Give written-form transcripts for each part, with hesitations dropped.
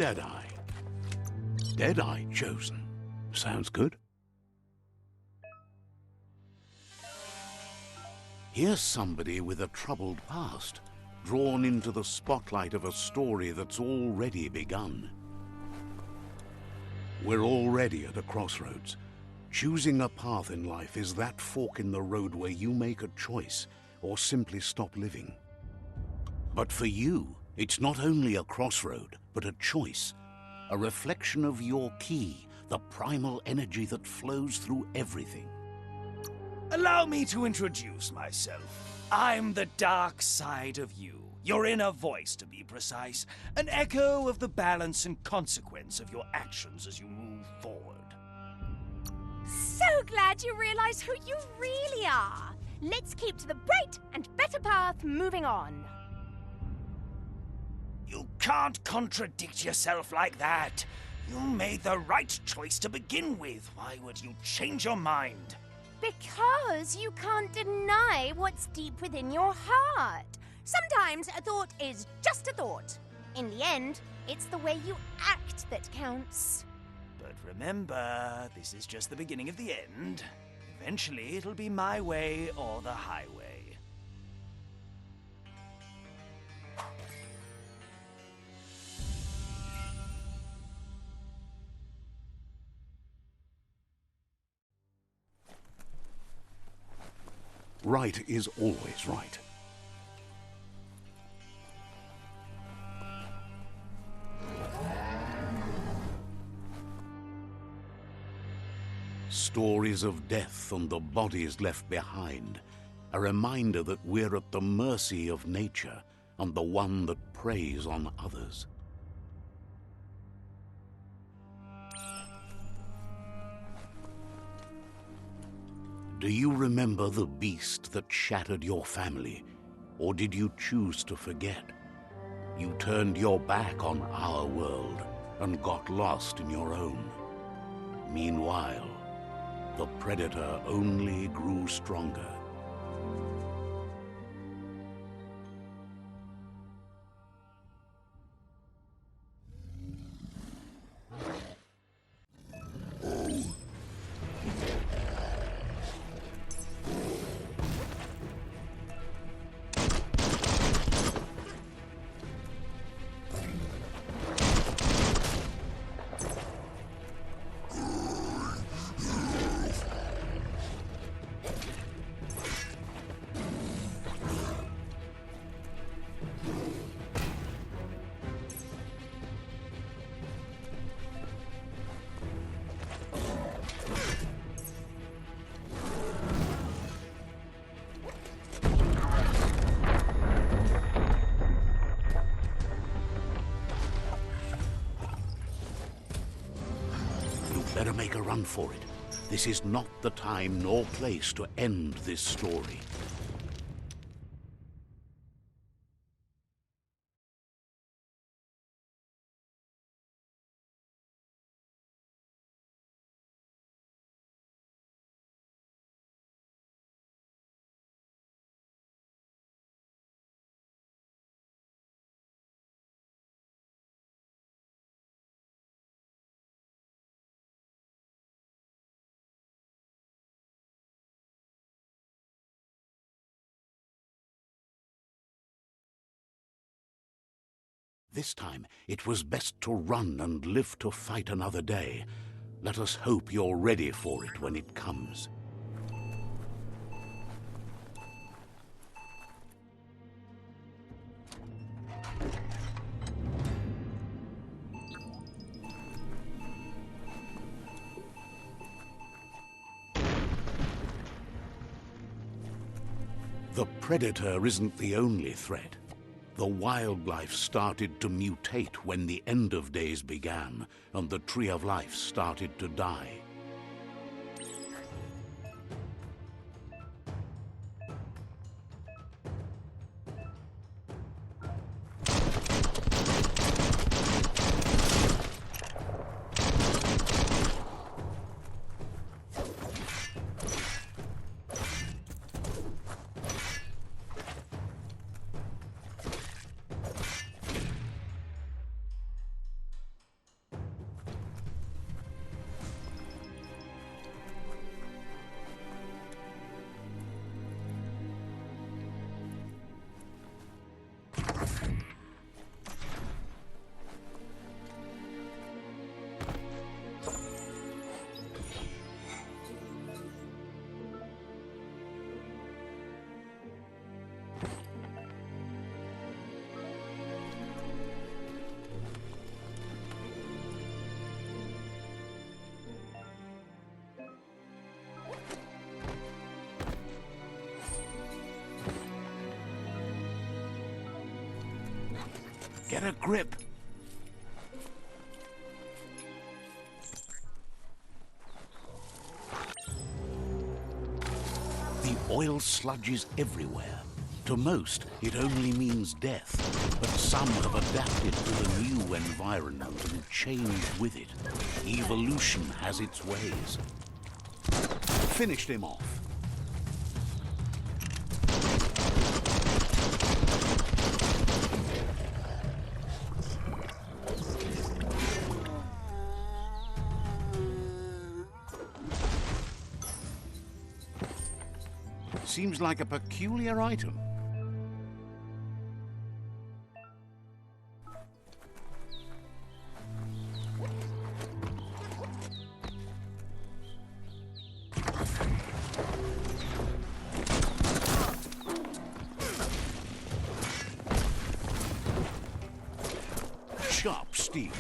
Deadeye. Deadeye chosen. Sounds good. Here's somebody with a troubled past, drawn into the spotlight of a story that's already begun. We're already at a crossroads. Choosing a path in life is that fork in the road where you make a choice or simply stop living. But for you, it's not only a crossroad, but a choice, a reflection of your ki, the primal energy that flows through everything. Allow me to introduce myself. I'm the dark side of you, your inner voice to be precise, an echo of the balance and consequence of your actions as you move forward. So glad you realize who you really are. Let's keep to the bright and better path moving on. You can't contradict yourself like that. You made the right choice to begin with. Why would you change your mind? Because you can't deny what's deep within your heart. Sometimes a thought is just a thought. In the end, it's the way you act that counts. But remember, this is just the beginning of the end. Eventually, it'll be my way or the highway. Right is always right. Stories of death and the bodies left behind, a reminder that we're at the mercy of nature and the one that preys on others. Do you remember the beast that shattered your family, or did you choose to forget? You turned your back on our world and got lost in your own. Meanwhile, the predator only grew stronger. Better make a run for it. This is not the time nor place to end this story. This time, it was best to run and live to fight another day. Let us hope you're ready for it when it comes. The predator isn't the only threat. The wildlife started to mutate when the end of days began, and the tree of life started to die. Get a grip. The oil sludges everywhere. To most, it only means death, but some have adapted to the new environment and changed with it. Evolution has its ways. Finished him off. Seems like a peculiar item. Sharp steel.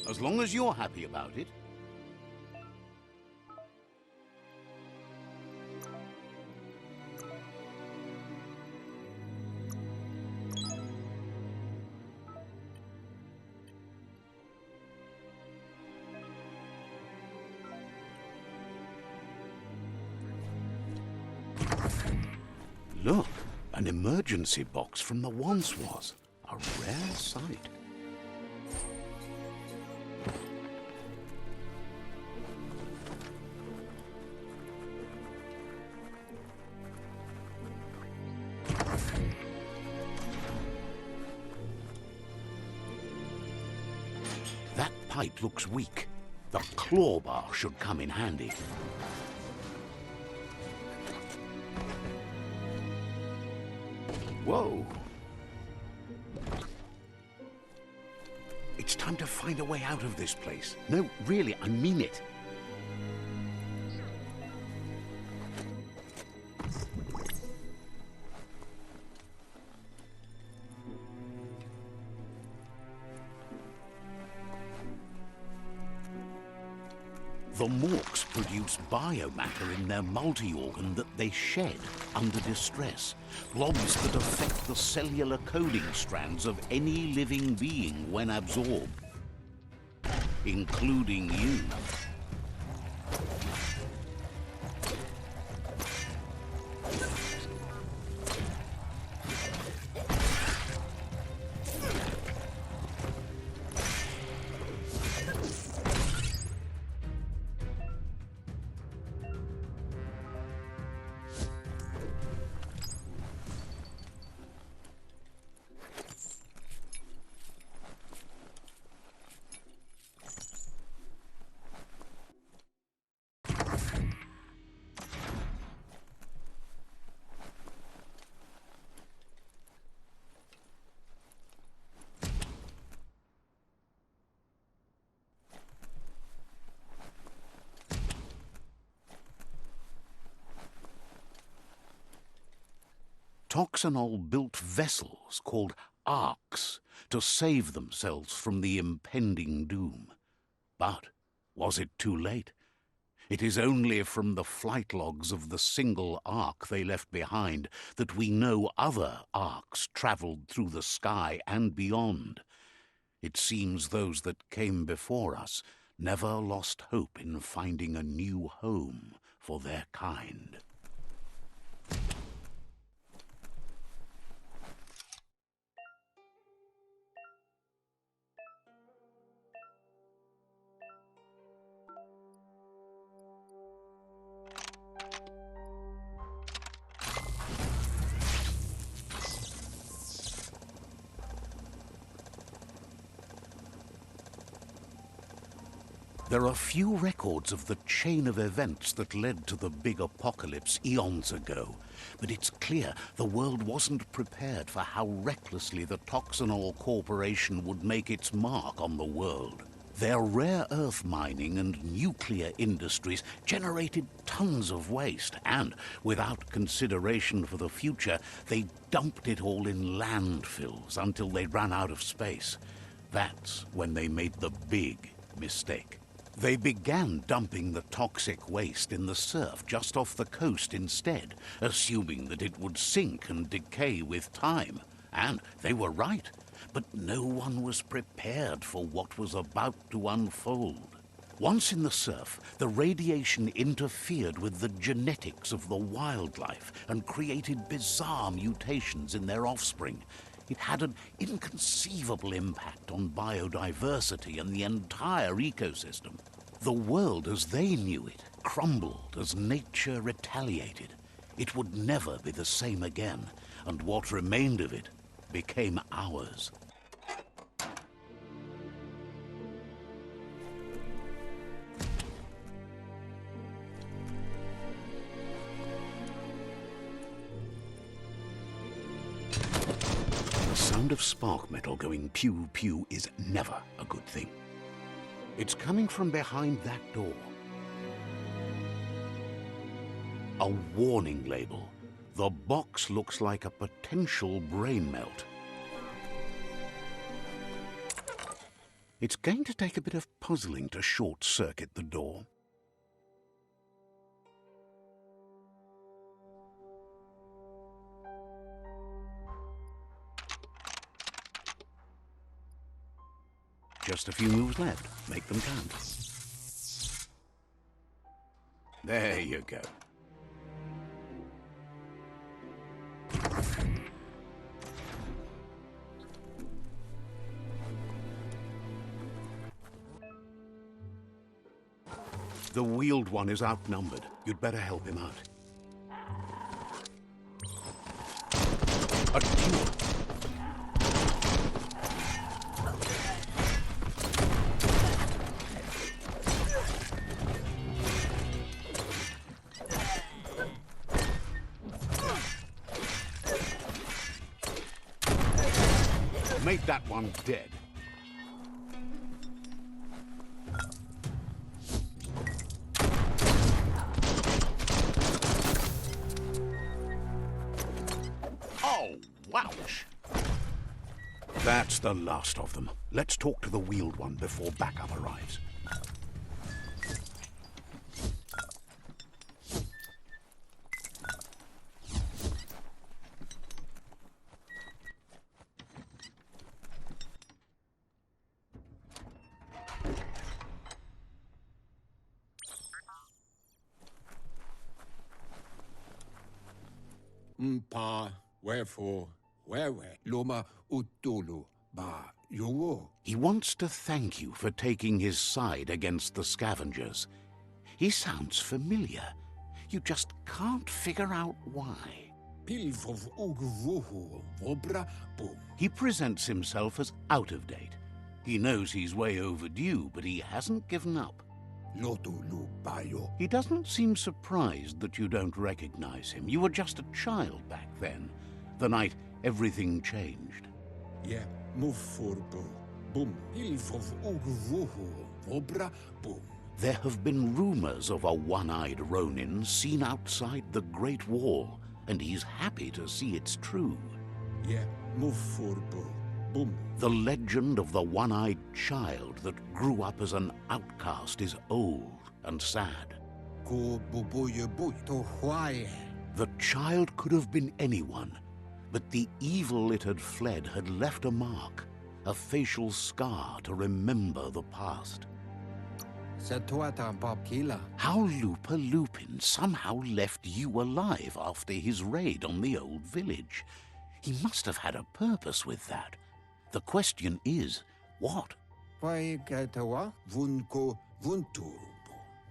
As long as you're happy about it. Look, an emergency box from the once was. A rare sight. That pipe looks weak. The claw bar should come in handy. Whoa! It's time to find a way out of this place. No, really, I mean it. The Morks produce biomatter in their multi-organ that they shed under distress. Blobs that affect the cellular coding strands of any living being when absorbed. Including you. Toxanol built vessels called arks to save themselves from the impending doom. But was it too late? It is only from the flight logs of the single ark they left behind that we know other arks travelled through the sky and beyond. It seems those that came before us never lost hope in finding a new home for their kind. There are few records of the chain of events that led to the big apocalypse eons ago, but it's clear the world wasn't prepared for how recklessly the Toxanol Corporation would make its mark on the world. Their rare earth mining and nuclear industries generated tons of waste, and, without consideration for the future, they dumped it all in landfills until they ran out of space. That's when they made the big mistake. They began dumping the toxic waste in the surf just off the coast instead, assuming that it would sink and decay with time. And they were right, but no one was prepared for what was about to unfold. Once in the surf, the radiation interfered with the genetics of the wildlife and created bizarre mutations in their offspring. It had an inconceivable impact on biodiversity and the entire ecosystem. The world as they knew it crumbled as nature retaliated. It would never be the same again, and what remained of it became ours. The sound of spark metal going pew-pew is never a good thing. It's coming from behind that door. A warning label. The box looks like a potential brain melt. It's going to take a bit of puzzling to short-circuit the door. Just a few moves left. Make them count. There you go. The wheeled one is outnumbered. You'd better help him out. A duel. Made that one dead. Oh, wouch! That's the last of them. Let's talk to the wheeled one before backup arrives. Pa, wherefore, where, loma utulu, ba, yogo. He wants to thank you for taking his side against the scavengers. He sounds familiar. You just can't figure out why. Pilvov ugvuhu, vobra, boom. He presents himself as out of date. He knows he's way overdue, but he hasn't given up. Lotulu, bayo. He doesn't seem surprised that you don't recognize him. You were just a child back then, the night everything changed. Yeah, move for boom. Pilvov ugvuhu, vobra, boom. There have been rumors of a one-eyed Ronin seen outside the Great Wall, and he's happy to see it's true. Yeah, move for Bo. Boom. The legend of the one-eyed child that grew up as an outcast is old and sad. Ko bubuye bui to huaye. The child could have been anyone, but the evil it had fled had left a mark, a facial scar to remember the past. Satuata Bob Kila. How Looper Lupin somehow left you alive after his raid on the old village. He must have had a purpose with that. The question is, what? Wai gatawa vunko vuntu.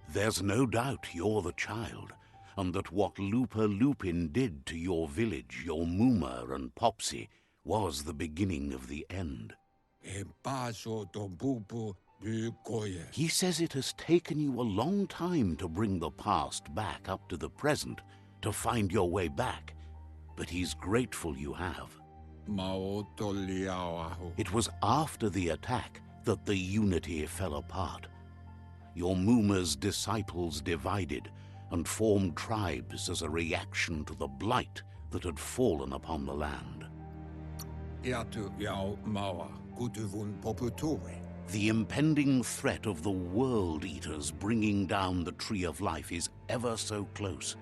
There's no doubt you're the child, and that what Looper Lupin did to your village, your Mooma and Popsy, was the beginning of the end. E paso to bubu bukoye. He says it has taken you a long time to bring the past back up to the present, to find your way back, but he's grateful you have. Mao to liawahu. It was after the attack that the unity fell apart. Your Mooma's disciples divided and formed tribes as a reaction to the blight that had fallen upon the land. Iatu yao mawa kutuvun poputue. The impending threat of the World Eaters bringing down the Tree of Life is ever so close.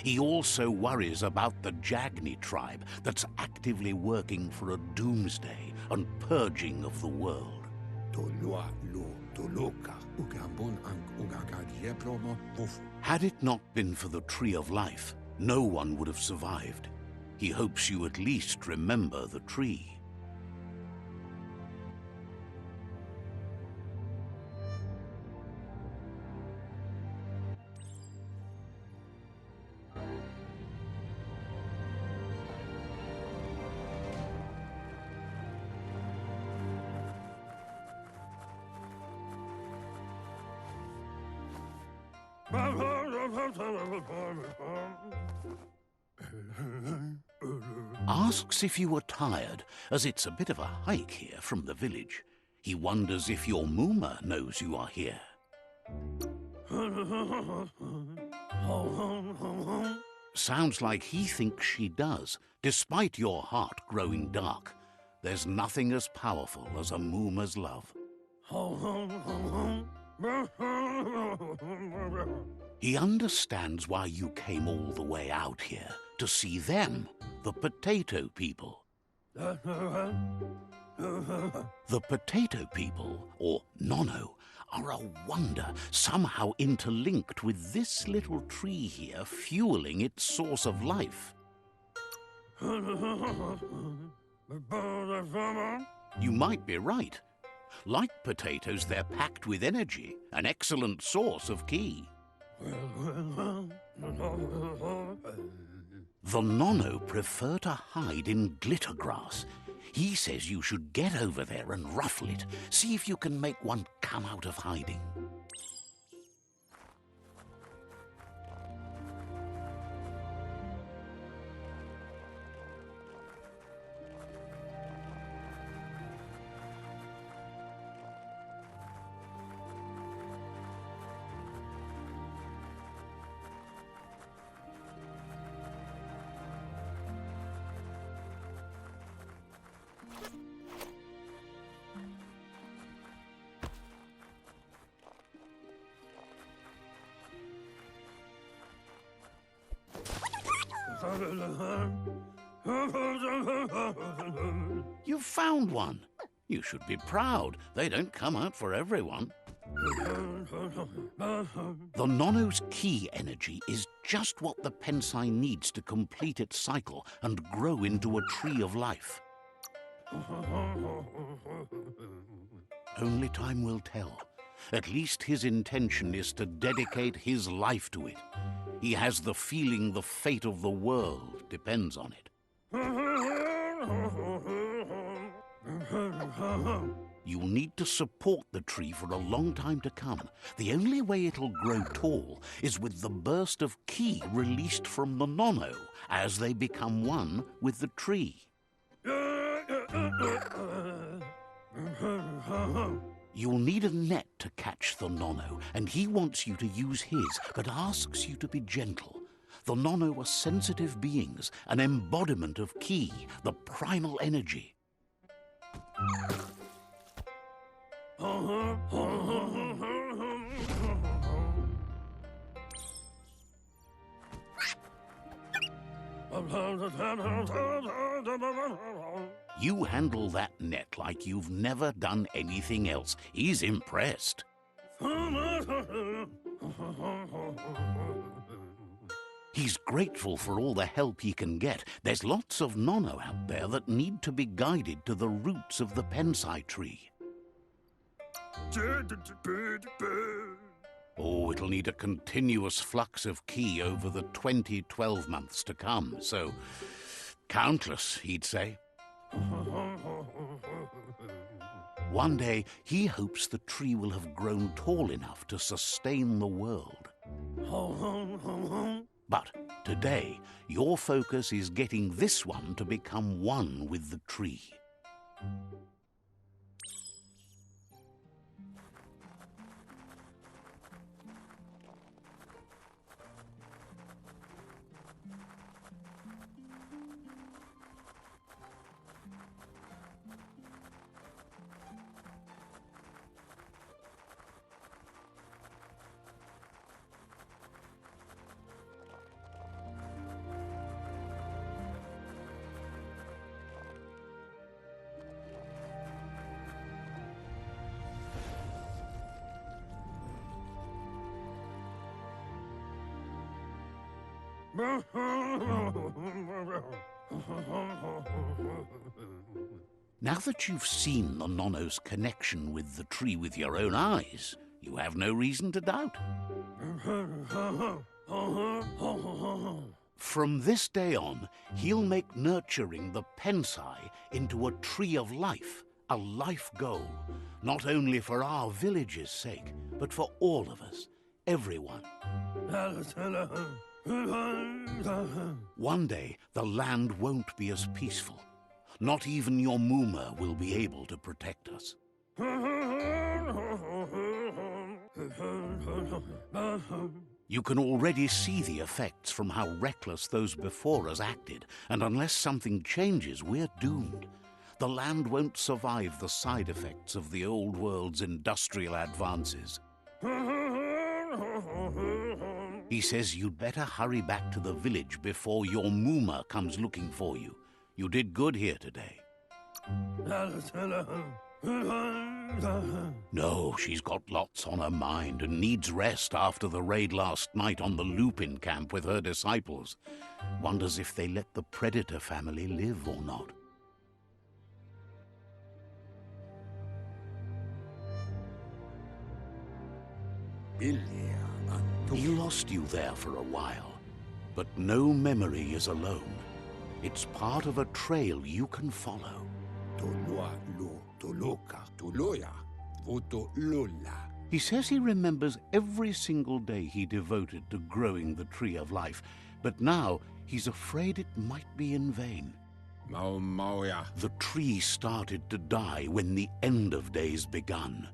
He also worries about the Jagni tribe that's actively working for a doomsday and purging of the world. Tolua lu toluka ugambun ang ugagadia promo bufu. Had it not been for the Tree of Life, no one would have survived. He hopes you at least remember the tree. Asks if you are tired, as it's a bit of a hike here from the village. He wonders if your Mooma knows you are here. Sounds like he thinks she does, despite your heart growing dark. There's nothing as powerful as a Mooma's love. He understands why you came all the way out here, to see them, the potato people. The potato people, or Nono, are a wonder, somehow interlinked with this little tree here, fueling its source of life. You might be right. Like potatoes, they're packed with energy, an excellent source of ki. The Nono prefer to hide in glitter grass. He says you should get over there and ruffle it. See if you can make one come out of hiding. You've found one. You should be proud. They don't come out for everyone. The Nono's ki energy is just what the Pensai needs to complete its cycle and grow into a tree of life. Only time will tell. At least his intention is to dedicate his life to it. He has the feeling the fate of the world depends on it. You'll need to support the tree for a long time to come. The only way it'll grow tall is with the burst of ki released from the Nono as they become one with the tree. You'll need a net to catch the Nono, and he wants you to use his, but asks you to be gentle. The Nono are sensitive beings, an embodiment of Ki, the primal energy. You handle that net like you've never done anything else. He's impressed. He's grateful for all the help he can get. There's lots of Nono out there that need to be guided to the roots of the Pensai tree. Oh, it'll need a continuous flux of Ki over the 12 months to come, so countless, he'd say. One day, he hopes the tree will have grown tall enough to sustain the world. But today, your focus is getting this one to become one with the tree. Now that you've seen the Nono's connection with the tree with your own eyes, you have no reason to doubt. From this day on, he'll make nurturing the Pensai into a tree of life, a life goal, not only for our village's sake, but for all of us, everyone. One day, the land won't be as peaceful. Not even your Muma will be able to protect us. You can already see the effects from how reckless those before us acted, and unless something changes, we're doomed. The land won't survive the side effects of the old world's industrial advances. He says you'd better hurry back to the village before your Muma comes looking for you. You did good here today. No, she's got lots on her mind and needs rest after the raid last night on the Lupin camp with her disciples. Wonders if they let the Predator family live or not. He lost you there for a while, but no memory is alone. It's part of a trail you can follow. He says he remembers every single day he devoted to growing the Tree of Life, but now he's afraid it might be in vain. The tree started to die when the end of days begun,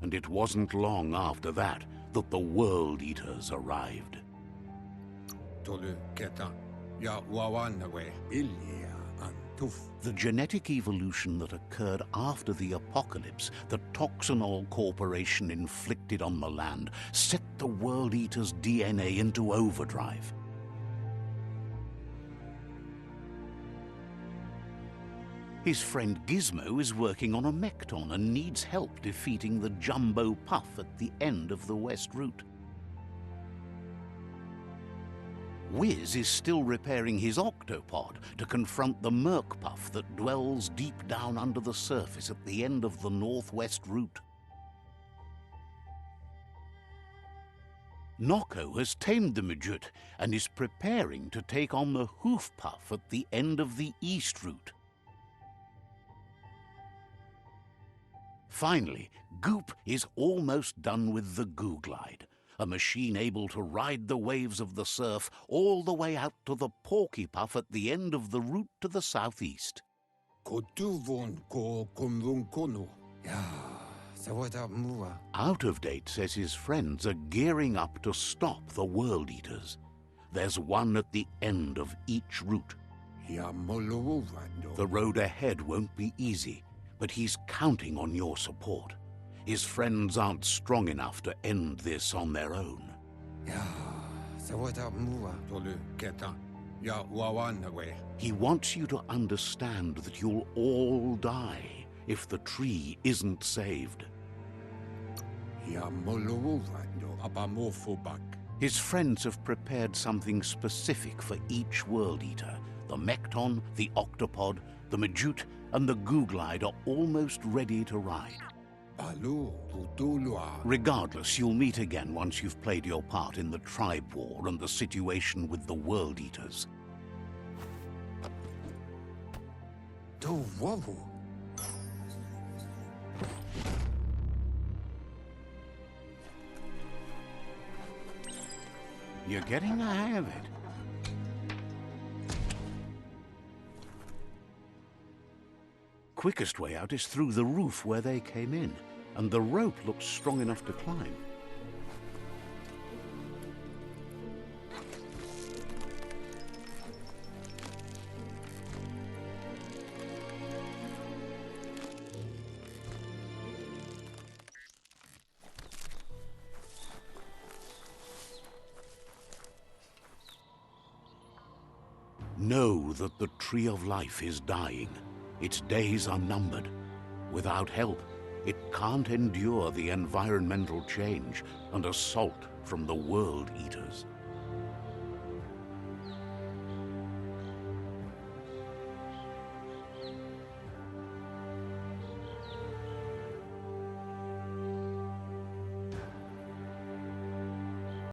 and it wasn't long after that that the World Eaters arrived. The genetic evolution that occurred after the apocalypse that Toxanol Corporation inflicted on the land set the World Eater's DNA into overdrive. His friend Gizmo is working on a Mekton and needs help defeating the Jumbo Puff at the end of the West Route. Wiz is still repairing his octopod to confront the Merc Puff that dwells deep down under the surface at the end of the Northwest Route. Noko has tamed the Midget and is preparing to take on the Hoof Puff at the end of the East Route. Finally, Goop is almost done with the Goo Glide, a machine able to ride the waves of the surf all the way out to the Porky Puff at the end of the route to the southeast. Out of Date says his friends are gearing up to stop the World Eaters. there's one at the end of each route. Ya molovando. The road ahead won't be easy, but he's counting on your support. His friends aren't strong enough to end this on their own. Ya, sawata mua tolu keta. Ya wawanaway. He wants you to understand that you'll all die if the tree isn't saved. Ya molovando abamorphobak. His friends have prepared something specific for each World Eater. The Mekton, the Octopod, the Majute, and the Googlide are almost ready to ride. Balu tutulua. Regardless, you'll meet again once you've played your part in the tribe war and the situation with the World Eaters. Do wawu. You're getting the hang of it. Quickest way out is through the roof where they came in, and the rope looks strong enough to climb. Know that the Tree of Life is dying. Its days are numbered. Without help, it can't endure the environmental change and assault from the World Eaters.